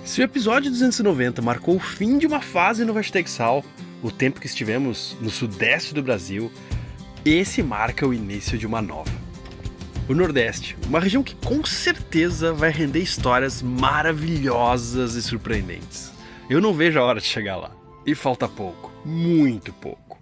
Se o episódio 290 marcou o fim de uma fase no Hashtag Sal, o tempo que estivemos no sudeste do Brasil, esse marca o início de uma nova. O Nordeste, uma região que com certeza vai render histórias maravilhosas e surpreendentes. Eu não vejo a hora de chegar lá. E falta pouco, muito pouco.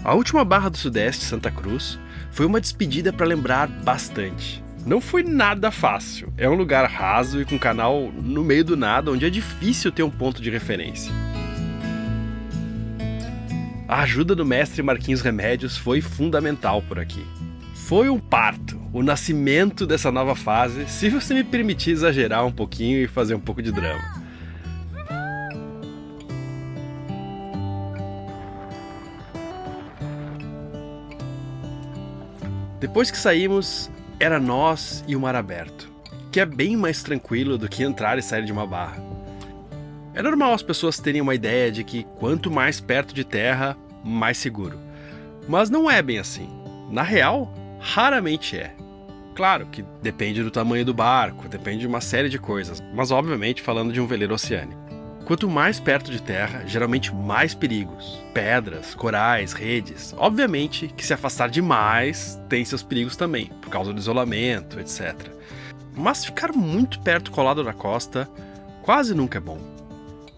A última Barra do Sudeste, Santa Cruz, foi uma despedida para lembrar bastante. Não foi nada fácil. É um lugar raso e com canal no meio do nada, onde é difícil ter um ponto de referência. A ajuda do mestre Marquinhos Remédios foi fundamental por aqui. Foi um parto, o nascimento dessa nova fase, se você me permitir exagerar um pouquinho e fazer um pouco de drama. Depois que saímos, era nós e o mar aberto, que é bem mais tranquilo do que entrar e sair de uma barra. É normal as pessoas terem uma ideia de que quanto mais perto de terra, mais seguro. Mas não é bem assim. Na real, raramente é. Claro que depende do tamanho do barco, depende de uma série de coisas, mas obviamente falando de um veleiro oceânico. Quanto mais perto de terra, geralmente mais perigos. Pedras, corais, redes. Obviamente que se afastar demais tem seus perigos também, por causa do isolamento, etc. Mas ficar muito perto colado da costa quase nunca é bom.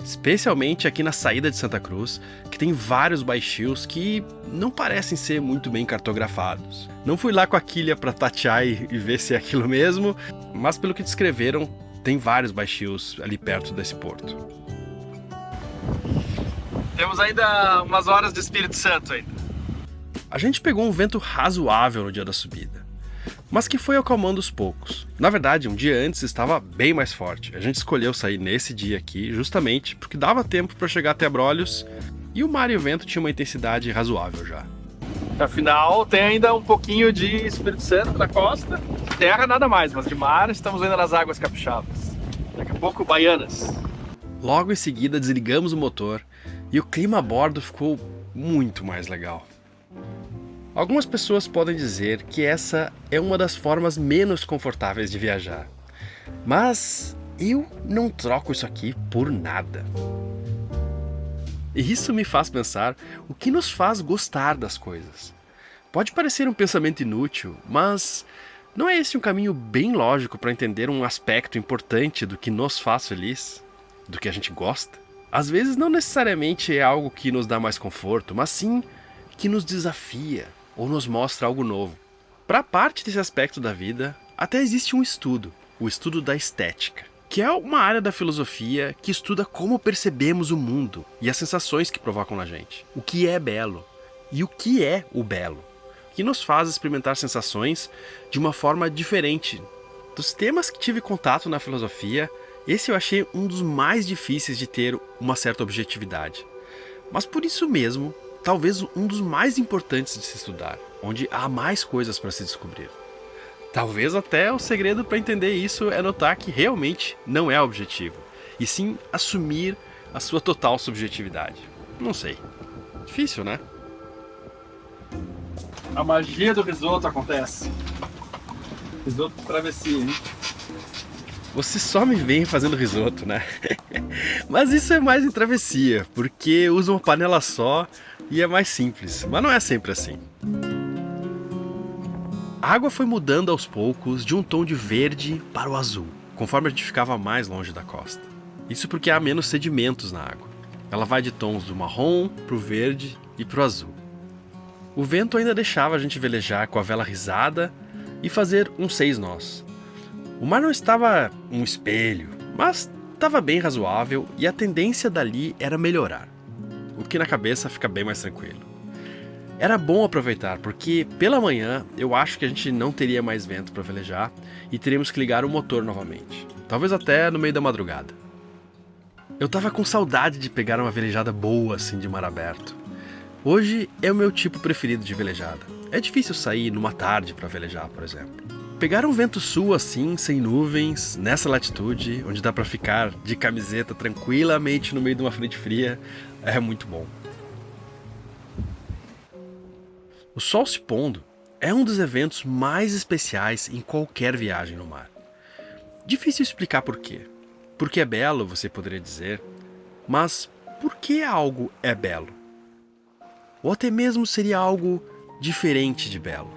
Especialmente aqui na saída de Santa Cruz, que tem vários baixios que não parecem ser muito bem cartografados. Não fui lá com a quilha para tatear e ver se é aquilo mesmo, mas pelo que descreveram, tem vários baixios ali perto desse porto. Temos ainda umas horas de Espírito Santo ainda. A gente pegou um vento razoável no dia da subida, mas que foi acalmando aos poucos. Na verdade, um dia antes estava bem mais forte. A gente escolheu sair nesse dia aqui justamente porque dava tempo para chegar até Abrolhos e o mar e o vento tinham uma intensidade razoável já. Afinal, tem ainda um pouquinho de Espírito Santo na costa. Terra nada mais, mas de mar estamos ainda nas águas capixabas. Daqui a pouco, Baianas. Logo em seguida desligamos o motor e o clima a bordo ficou muito mais legal. Algumas pessoas podem dizer que essa é uma das formas menos confortáveis de viajar, mas eu não troco isso aqui por nada. E isso me faz pensar o que nos faz gostar das coisas. Pode parecer um pensamento inútil, mas não é esse um caminho bem lógico para entender um aspecto importante do que nos faz feliz? Do que a gente gosta? Às vezes não necessariamente é algo que nos dá mais conforto, mas sim que nos desafia ou nos mostra algo novo. Para parte desse aspecto da vida, até existe um estudo, o estudo da estética, que é uma área da filosofia que estuda como percebemos o mundo e as sensações que provocam na gente, o que é belo e o que é o belo, que nos faz experimentar sensações de uma forma diferente. Dos temas que tive contato na filosofia, esse eu achei um dos mais difíceis de ter uma certa objetividade. Mas por isso mesmo, talvez um dos mais importantes de se estudar, onde há mais coisas para se descobrir. Talvez até o segredo para entender isso é notar que realmente não é objetivo, e sim assumir a sua total subjetividade. Não sei. Difícil, né? A magia do risoto acontece. Risoto travessia, hein? Você só me vem fazendo risoto, né? Mas isso é mais em travessia, porque usa uma panela só e é mais simples, mas não é sempre assim. A água foi mudando aos poucos de um tom de verde para o azul, conforme a gente ficava mais longe da costa. Isso porque há menos sedimentos na água. Ela vai de tons do marrom para o verde e para o azul. O vento ainda deixava a gente velejar com a vela risada e fazer uns 6 nós. O mar não estava um espelho, mas estava bem razoável e a tendência dali era melhorar, o que na cabeça fica bem mais tranquilo. Era bom aproveitar, porque pela manhã eu acho que a gente não teria mais vento para velejar e teríamos que ligar o motor novamente, talvez até no meio da madrugada. Eu tava com saudade de pegar uma velejada boa assim de mar aberto. Hoje é o meu tipo preferido de velejada. É difícil sair numa tarde para velejar, por exemplo. Pegar um vento sul assim, sem nuvens, nessa latitude, onde dá pra ficar de camiseta tranquilamente no meio de uma frente fria, é muito bom. O sol se pondo é um dos eventos mais especiais em qualquer viagem no mar. Difícil explicar por quê. Porque é belo, você poderia dizer, mas por que algo é belo? Ou até mesmo seria algo diferente de belo?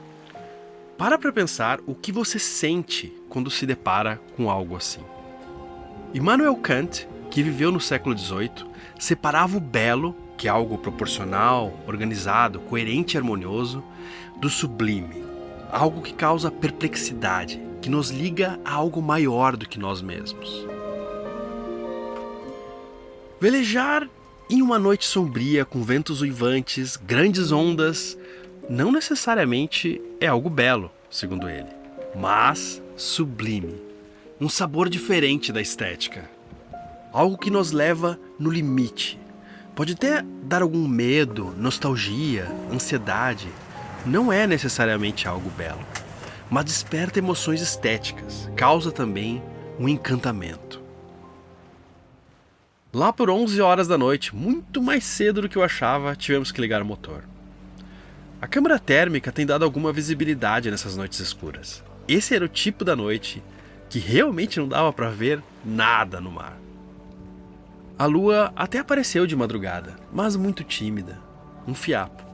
Para pensar o que você sente quando se depara com algo assim. Immanuel Kant, que viveu no século XVIII, separava o belo, que é algo proporcional, organizado, coerente e harmonioso, do sublime, algo que causa perplexidade, que nos liga a algo maior do que nós mesmos. Velejar em uma noite sombria com ventos uivantes, grandes ondas, não necessariamente é algo belo, segundo ele, mas sublime, um sabor diferente da estética, algo que nos leva no limite. Pode até dar algum medo, nostalgia, ansiedade, não é necessariamente algo belo, mas desperta emoções estéticas, causa também um encantamento. Lá por 11 horas da noite, muito mais cedo do que eu achava, tivemos que ligar o motor. A câmara térmica tem dado alguma visibilidade nessas noites escuras. Esse era o tipo da noite que realmente não dava para ver nada no mar. A lua até apareceu de madrugada, mas muito tímida, um fiapo.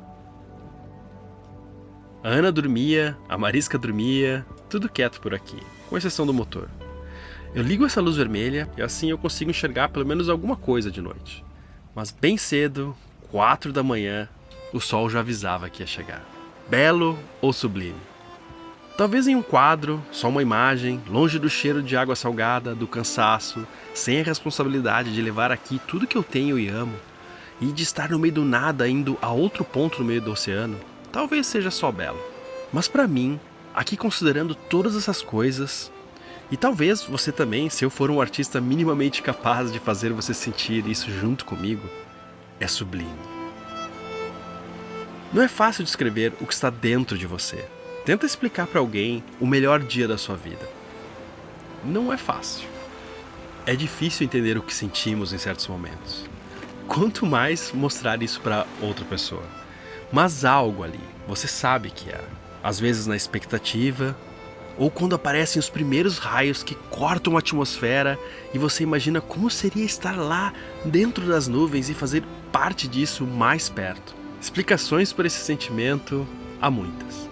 A Ana dormia, a Marisca dormia, tudo quieto por aqui, com exceção do motor. Eu ligo essa luz vermelha e assim eu consigo enxergar pelo menos alguma coisa de noite. Mas bem cedo, 4 da manhã, o sol já avisava que ia chegar. Belo ou sublime? Talvez em um quadro, só uma imagem, longe do cheiro de água salgada, do cansaço, sem a responsabilidade de levar aqui tudo que eu tenho e amo, e de estar no meio do nada indo a outro ponto no meio do oceano, talvez seja só belo. Mas para mim, aqui considerando todas essas coisas, e talvez você também, se eu for um artista minimamente capaz de fazer você sentir isso junto comigo, é sublime. Não é fácil descrever o que está dentro de você. Tenta explicar para alguém o melhor dia da sua vida. Não é fácil. É difícil entender o que sentimos em certos momentos. Quanto mais mostrar isso para outra pessoa. Mas há algo ali, você sabe que há. Às vezes na expectativa, ou quando aparecem os primeiros raios que cortam a atmosfera e você imagina como seria estar lá dentro das nuvens e fazer parte disso mais perto. Explicações para esse sentimento há muitas.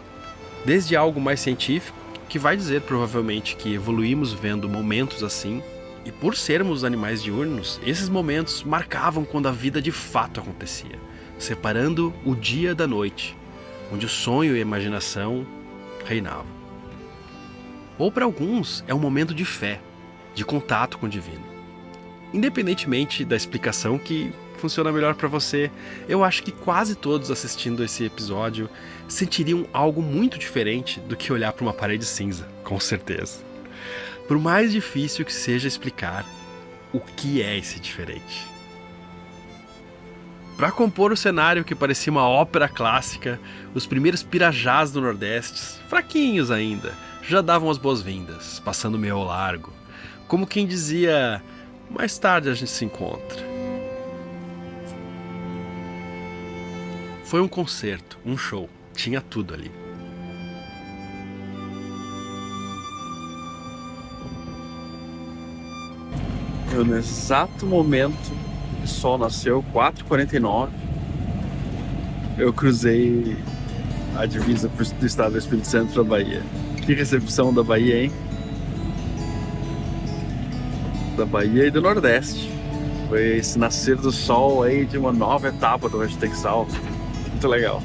Desde algo mais científico, que vai dizer provavelmente que evoluímos vendo momentos assim, e por sermos animais diurnos, esses momentos marcavam quando a vida de fato acontecia, separando o dia da noite, onde o sonho e a imaginação reinavam. Ou para alguns é um momento de fé, de contato com o divino. Independentemente da explicação que funciona melhor para você, eu acho que quase todos assistindo esse episódio sentiriam algo muito diferente do que olhar para uma parede cinza, com certeza. Por mais difícil que seja explicar o que é esse diferente. Para compor o cenário que parecia uma ópera clássica, os primeiros pirajás do Nordeste, fraquinhos ainda, já davam as boas-vindas, passando meio ao largo, como quem dizia, mais tarde a gente se encontra. Foi um concerto, um show, tinha tudo ali. No exato momento que o sol nasceu, 4h49, eu cruzei a divisa do estado do Espírito Santo para a Bahia. Que recepção da Bahia, hein? Da Bahia e do Nordeste. Foi esse nascer do sol aí de uma nova etapa do Hashtag Sal. Muito legal.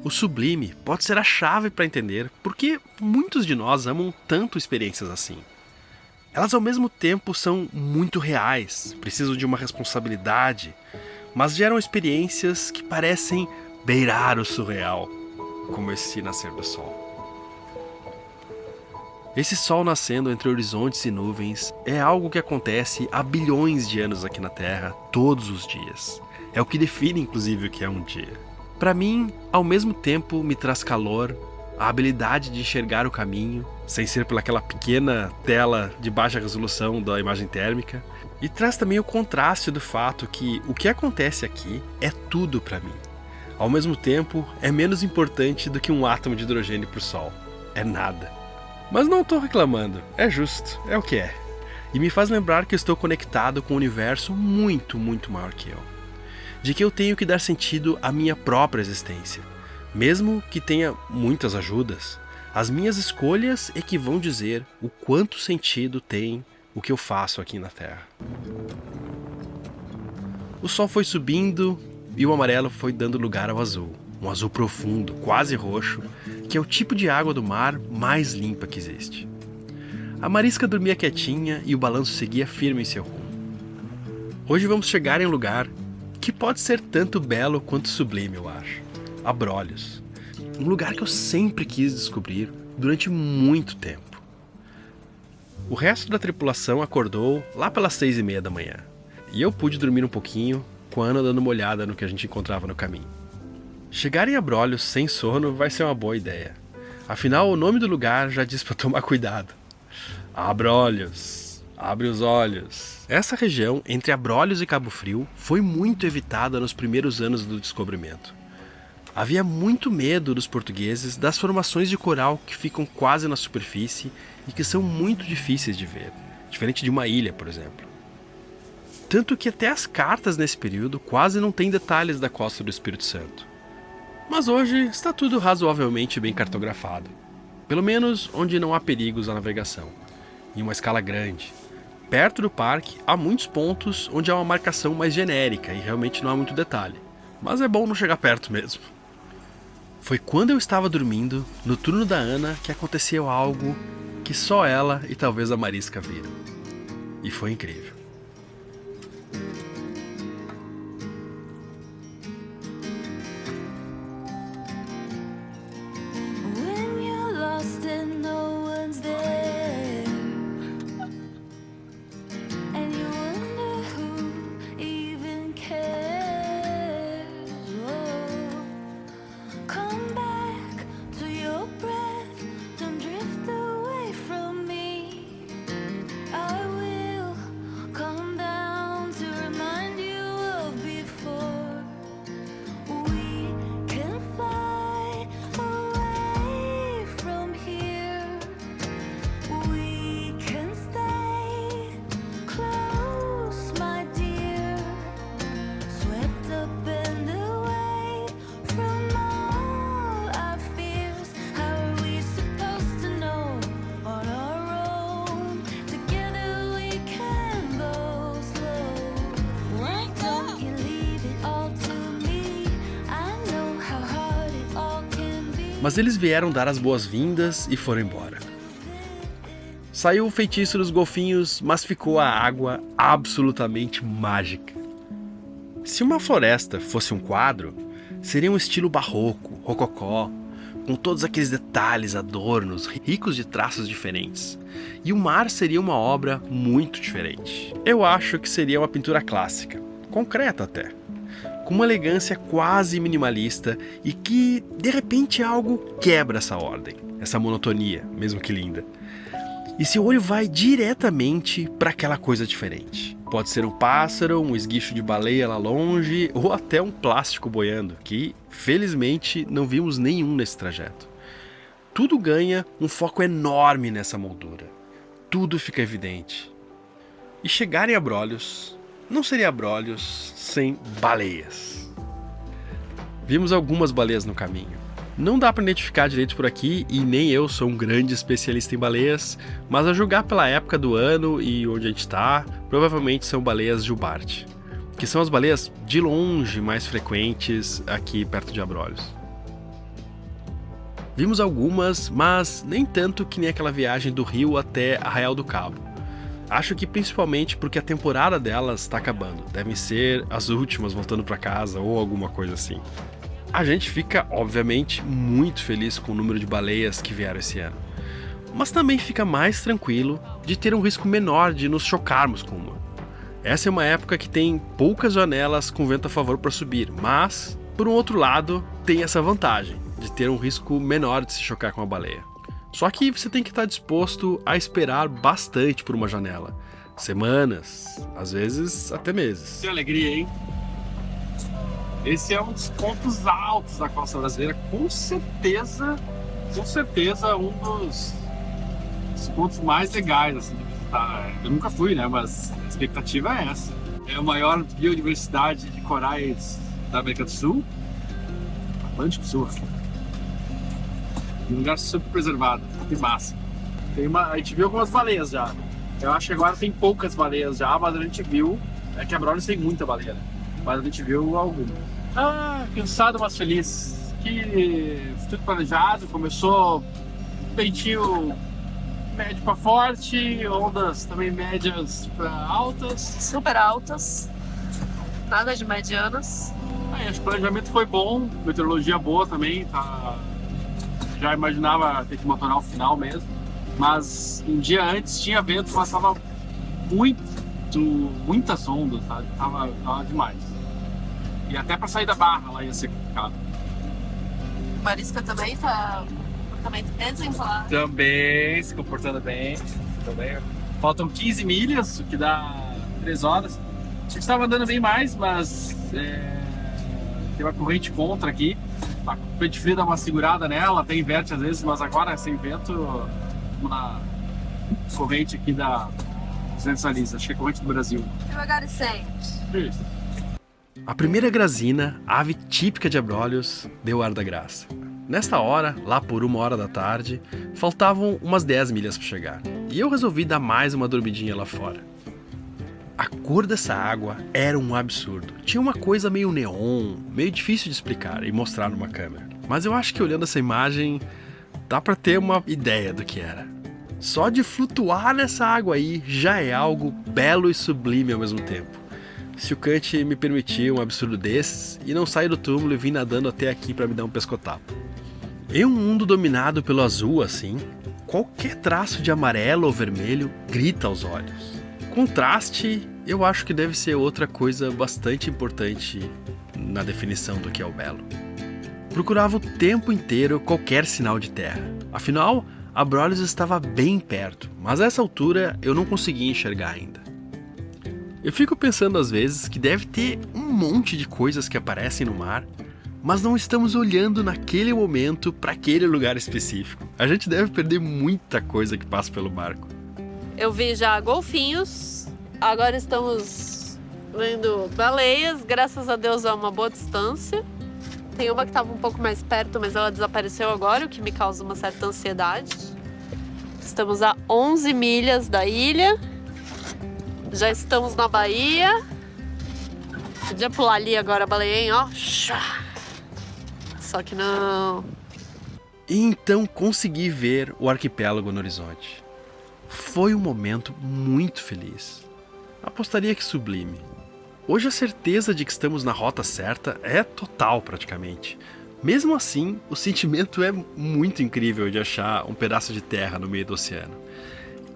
O sublime pode ser a chave para entender por que muitos de nós amam tanto experiências assim. Elas ao mesmo tempo são muito reais, precisam de uma responsabilidade, mas geram experiências que parecem beirar o surreal, como esse nascer do sol. Esse sol nascendo entre horizontes e nuvens é algo que acontece há bilhões de anos aqui na Terra, todos os dias. É o que define inclusive o que é um dia. Para mim, ao mesmo tempo me traz calor, a habilidade de enxergar o caminho, sem ser pelaquela pequena tela de baixa resolução da imagem térmica, e traz também o contraste do fato que o que acontece aqui é tudo para mim. Ao mesmo tempo, é menos importante do que um átomo de hidrogênio para o Sol. É nada. Mas não estou reclamando, é justo, é o que é. e me faz lembrar que estou conectado com um universo muito, muito maior que eu. De que eu tenho que dar sentido à minha própria existência. Mesmo que tenha muitas ajudas, as minhas escolhas é que vão dizer o quanto sentido tem o que eu faço aqui na Terra. O sol foi subindo e o amarelo foi dando lugar ao azul. Um azul profundo, quase roxo, que é o tipo de água do mar mais limpa que existe. A marisca dormia quietinha e o balanço seguia firme em seu rumo. Hoje vamos chegar em um lugar que pode ser tanto belo quanto sublime, eu acho. Abrolhos. Um lugar que eu sempre quis descobrir durante muito tempo. O resto da tripulação acordou lá pelas 6:30 da manhã. E eu pude dormir um pouquinho, com a Ana dando uma olhada no que a gente encontrava no caminho. Chegar em Abrolhos sem sono vai ser uma boa ideia. Afinal, o nome do lugar já diz para tomar cuidado. Abrolhos. Abre os olhos. Essa região, entre Abrolhos e Cabo Frio, foi muito evitada nos primeiros anos do descobrimento. Havia muito medo dos portugueses das formações de coral que ficam quase na superfície e que são muito difíceis de ver, diferente de uma ilha, por exemplo. Tanto que até as cartas nesse período quase não têm detalhes da costa do Espírito Santo. Mas hoje está tudo razoavelmente bem cartografado. Pelo menos onde não há perigos à navegação. Em uma escala grande. Perto do parque, há muitos pontos onde há uma marcação mais genérica e realmente não há muito detalhe. Mas é bom não chegar perto mesmo. Foi quando eu estava dormindo, no turno da Ana, que aconteceu algo que só ela e talvez a Marisca viram. E foi incrível. Mas eles vieram dar as boas-vindas e foram embora. Saiu o feitiço dos golfinhos, mas ficou a água absolutamente mágica. Se uma floresta fosse um quadro, seria um estilo barroco, rococó, com todos aqueles detalhes, adornos, ricos de traços diferentes. E o mar seria uma obra muito diferente. Eu acho que seria uma pintura clássica, concreta até, com uma elegância quase minimalista e que, de repente, algo quebra essa ordem, essa monotonia, mesmo que linda. E seu olho vai diretamente para aquela coisa diferente. Pode ser um pássaro, um esguicho de baleia lá longe, ou até um plástico boiando, que, felizmente, não vimos nenhum nesse trajeto. Tudo ganha um foco enorme nessa moldura. Tudo fica evidente. E chegar em Abrolhos não seria Abrolhos sem baleias. Vimos algumas baleias no caminho. Não dá para identificar direito por aqui e nem eu sou um grande especialista em baleias, mas a julgar pela época do ano e onde a gente está, provavelmente são baleias jubarte, que são as baleias de longe mais frequentes aqui perto de Abrolhos. Vimos algumas, mas nem tanto que nem aquela viagem do Rio até Arraial do Cabo. Acho que principalmente porque a temporada delas está acabando. Devem ser as últimas voltando para casa ou alguma coisa assim. A gente fica, obviamente, muito feliz com o número de baleias que vieram esse ano. Mas também fica mais tranquilo de ter um risco menor de nos chocarmos com uma. Essa é uma época que tem poucas janelas com vento a favor para subir, mas, por um outro lado, tem essa vantagem de ter um risco menor de se chocar com a baleia. Só que você tem que estar disposto a esperar bastante por uma janela. Semanas, às vezes até meses. Que alegria, hein? Esse é um dos pontos altos da costa brasileira, com certeza um dos pontos mais legais assim, de Tá, eu nunca fui, né? Mas a expectativa é essa. É a maior biodiversidade de corais da América do Sul. Atlântico Sul. Um lugar super preservado. Que massa. A gente viu algumas baleias já. Eu acho que agora tem poucas baleias já, mas a gente viu. É que a Brownies tem muita baleia, né? Mas a gente viu alguma. Ah, cansado, mas feliz. Que tudo planejado. Começou ventinho médio para forte, ondas também médias para altas. Super altas, nada de medianas. Acho que o planejamento foi bom, meteorologia boa também, tá? Já imaginava ter que motorar o final mesmo, mas um dia antes tinha vento, mas tava muitas ondas, sabe? Tava demais. E até para sair da barra lá ia ser complicado. Marisca também tá exemplar. Também se comportando bem. Também. Faltam 15 milhas, o que dá 3 horas. A gente estava andando bem mais, mas tem uma corrente contra aqui. A corrente fria dá uma segurada nela, até inverte às vezes, mas agora sem vento, na corrente aqui da Salisa, acho que é a corrente do Brasil. Devagar e sempre. Isso. A primeira grazina, ave típica de Abrolhos, deu ar da graça. Nesta hora, lá por 1h da tarde, faltavam umas 10 milhas para chegar, e eu resolvi dar mais uma dormidinha lá fora. A cor dessa água era um absurdo. Tinha uma coisa meio neon, meio difícil de explicar e mostrar numa câmera. Mas eu acho que olhando essa imagem, dá para ter uma ideia do que era. Só de flutuar nessa água aí já é algo belo e sublime ao mesmo tempo. Se o Kant me permitir um absurdo desses e não sair do túmulo e vir nadando até aqui para me dar um pescotapo. Em um mundo dominado pelo azul assim, qualquer traço de amarelo ou vermelho grita aos olhos. Contraste, eu acho que deve ser outra coisa bastante importante na definição do que é o belo. Procurava o tempo inteiro qualquer sinal de terra. Afinal, Abrolhos estava bem perto, mas a essa altura eu não conseguia enxergar ainda. Eu fico pensando às vezes que deve ter um monte de coisas que aparecem no mar, mas não estamos olhando naquele momento para aquele lugar específico. A gente deve perder muita coisa que passa pelo barco. Eu vi já golfinhos, agora estamos vendo baleias, graças a Deus é uma boa distância. Tem uma que estava um pouco mais perto, mas ela desapareceu agora, o que me causa uma certa ansiedade. Estamos a 11 milhas da ilha, já estamos na Bahia. Podia pular ali agora a baleia, hein? Ó. Só que não. E então consegui ver o arquipélago no horizonte. Foi um momento muito feliz. Apostaria que sublime. Hoje a certeza de que estamos na rota certa é total praticamente. Mesmo assim, o sentimento é muito incrível de achar um pedaço de terra no meio do oceano.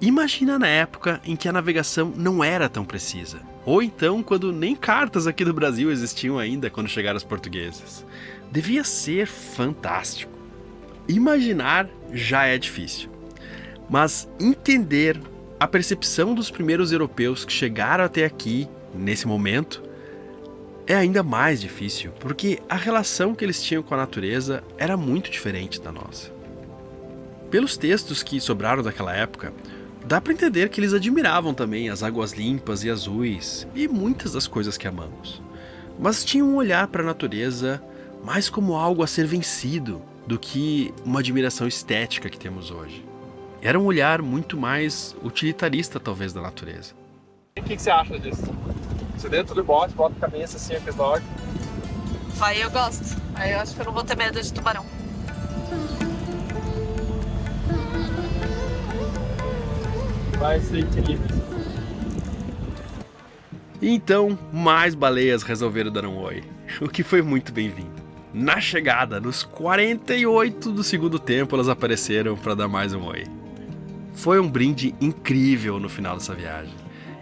Imagina na época em que a navegação não era tão precisa. Ou então quando nem cartas aqui do Brasil existiam ainda quando chegaram os portugueses. Devia ser fantástico. Imaginar já é difícil. Mas entender a percepção dos primeiros europeus que chegaram até aqui, nesse momento, é ainda mais difícil, porque a relação que eles tinham com a natureza era muito diferente da nossa. Pelos textos que sobraram daquela época, dá para entender que eles admiravam também as águas limpas e azuis e muitas das coisas que amamos. Mas tinham um olhar para a natureza mais como algo a ser vencido do que uma admiração estética que temos hoje. Era um olhar muito mais utilitarista, talvez, da natureza. O que você acha disso? Você dentro do bote, bota a cabeça assim, aquele dog. Aí eu gosto. Aí eu acho que eu não vou ter medo de tubarão. Vai ser equilíbrio. E então, mais baleias resolveram dar um oi, o que foi muito bem-vindo. Na chegada, nos 48 do segundo tempo, elas apareceram para dar mais um oi. Foi um brinde incrível no final dessa viagem.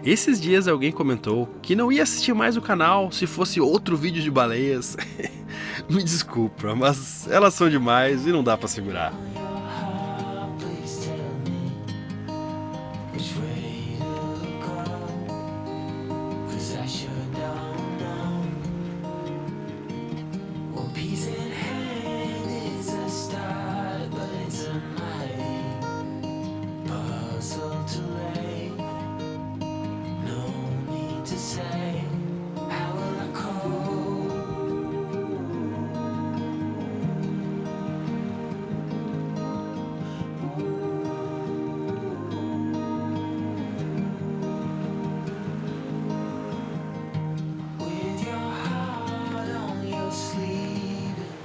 Esses dias alguém comentou que não ia assistir mais o canal se fosse outro vídeo de baleias. Me desculpa, mas elas são demais e não dá para segurar.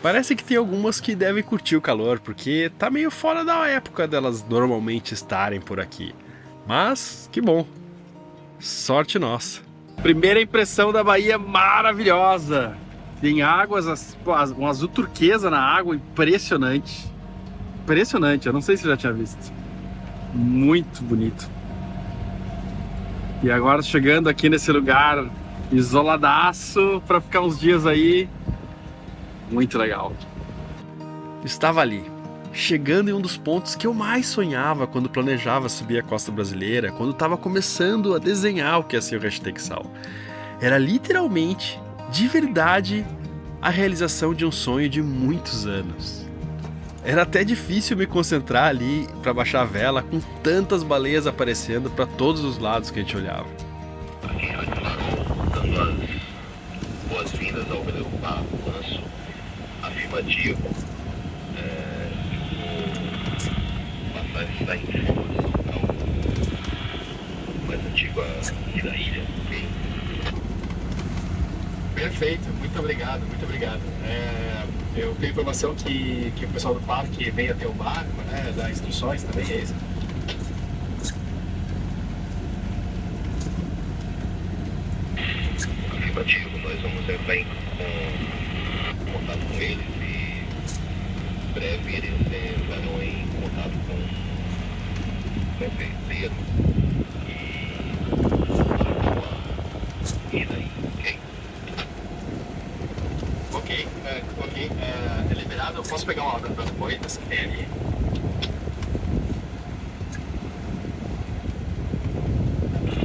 Parece que tem algumas que devem curtir o calor, porque tá meio fora da época delas normalmente estarem por aqui. Mas, que bom. Sorte nossa. Primeira impressão da Bahia maravilhosa. Tem águas, um azul turquesa na água, impressionante. Impressionante, eu não sei se já tinha visto. Muito bonito. E agora chegando aqui nesse lugar isoladaço para ficar uns dias aí. Muito legal. Estava ali, chegando em um dos pontos que eu mais sonhava quando planejava subir a costa brasileira, quando estava começando a desenhar o que ia ser o Hashtag Sal. Era literalmente, de verdade, a realização de um sonho de muitos anos. Era até difícil me concentrar ali para baixar a vela com tantas baleias aparecendo para todos os lados que a gente olhava. Dando as boas-vindas ao balanço afirmativo. Passagem está em fundo ao mais antigo aqui da ilha. Okay? Perfeito, muito obrigado, muito obrigado. Eu tenho informação que o pessoal do parque veio até o barco, né, dar instruções também, é isso? Afirmativo, nós vamos entrar em contato com eles e em breve eles entrarão em contato com o prefeito e daí, ok? Ok, é liberado, eu posso pegar uma das boitas que tem ali?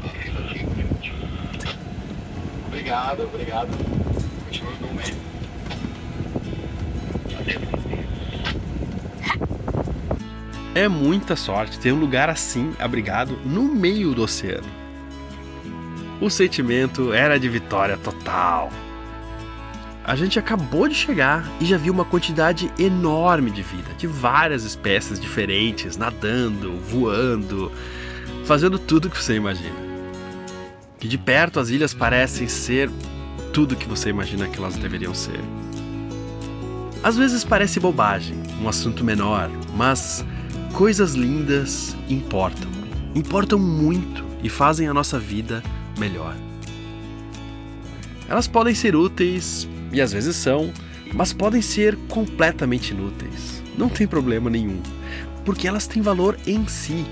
Afirmativo. Obrigado. Continua no meio. É muita sorte ter um lugar assim abrigado no meio do oceano. O sentimento era de vitória total. A gente acabou de chegar e já viu uma quantidade enorme de vida, de várias espécies diferentes, nadando, voando, fazendo tudo que você imagina. Que de perto as ilhas parecem ser tudo que você imagina que elas deveriam ser. Às vezes parece bobagem, um assunto menor, mas coisas lindas importam. Importam muito e fazem a nossa vida melhor. Elas podem ser úteis, e às vezes são, mas podem ser completamente inúteis. Não tem problema nenhum, porque elas têm valor em si.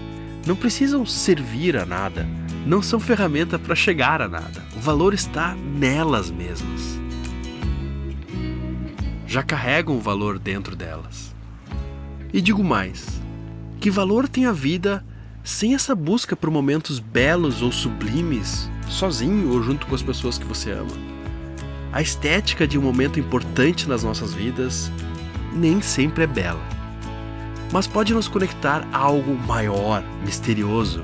Não precisam servir a nada, não são ferramenta para chegar a nada. O valor está nelas mesmas. Já carregam o valor dentro delas. E digo mais, que valor tem a vida sem essa busca por momentos belos ou sublimes, sozinho ou junto com as pessoas que você ama? A estética de um momento importante nas nossas vidas nem sempre é bela, mas pode nos conectar a algo maior, misterioso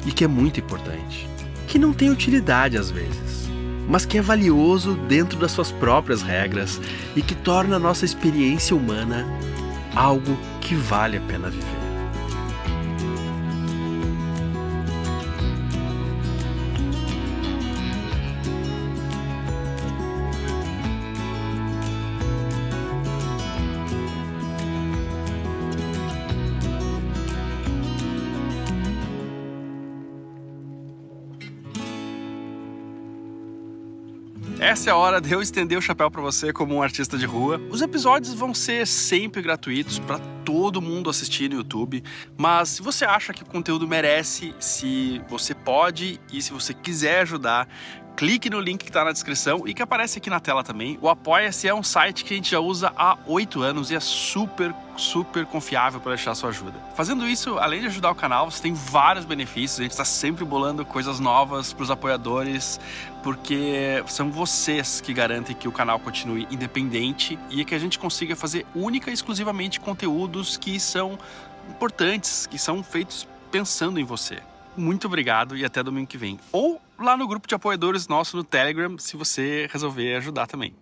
e que é muito importante, que não tem utilidade às vezes, mas que é valioso dentro das suas próprias regras e que torna a nossa experiência humana algo que vale a pena viver. Essa é a hora de eu estender o chapéu para você como um artista de rua. Os episódios vão ser sempre gratuitos para todo mundo assistir no YouTube, mas se você acha que o conteúdo merece, se você pode e se você quiser ajudar, clique no link que está na descrição e que aparece aqui na tela também. O Apoia-se é um site que a gente já usa há 8 anos e é super confiável para deixar sua ajuda. Fazendo isso, além de ajudar o canal, você tem vários benefícios. A gente está sempre bolando coisas novas para os apoiadores, porque são vocês que garantem que o canal continue independente e que a gente consiga fazer única e exclusivamente conteúdos que são importantes, que são feitos pensando em você. Muito obrigado e até domingo que vem. Ou lá no grupo de apoiadores nosso no Telegram, se você resolver ajudar também.